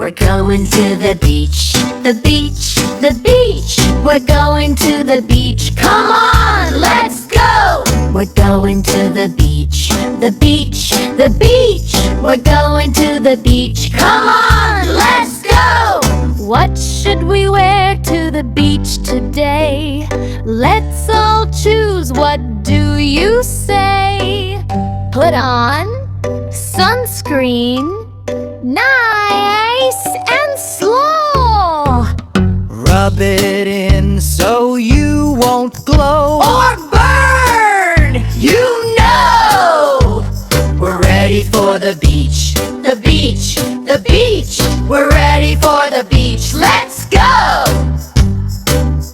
We're going to the beach, the beach, the beach. We're going to the beach. Come on, let's go. We're going to the beach, the beach, the beach. We're going to the beach. Come on, let's go. What should we wear to the beach today? Let's all choose. What do you say? Put on sunscreen, nice and slow. Rub it in so you won't glow Or burn, you know. We're ready for the beach, the beach, the beach. We're ready for the beach, let's go.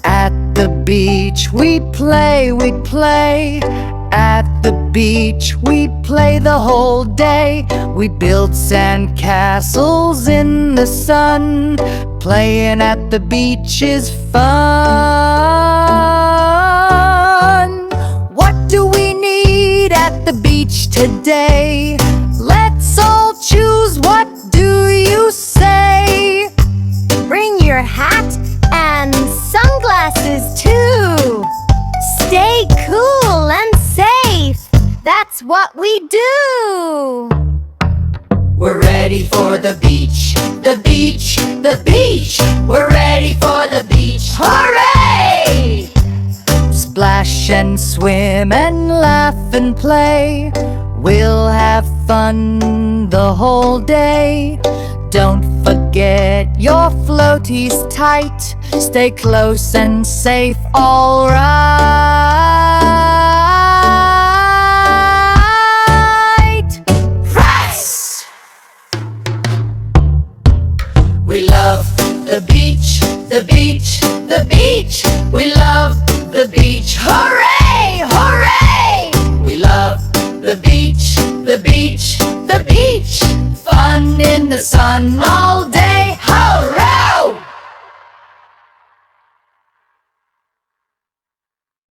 At the beach we play, we play. At the beach we play the whole day. We build sandcastles in the sun. Playing at the beach is fun. What do we need at the beach today? Let's all choose. What do you say? Bring your hat and sunglasses too. Stay cool and safe. That's what we do. We're ready for the beach, the beach, the beach. We're ready for the beach, hooray! Splash and swim and laugh and play. We'll have fun the whole day. Don't forget your floaties tight. Stay close and safe, all right. Press! We love the beach, the beach, the beach. We love the beach, hooray!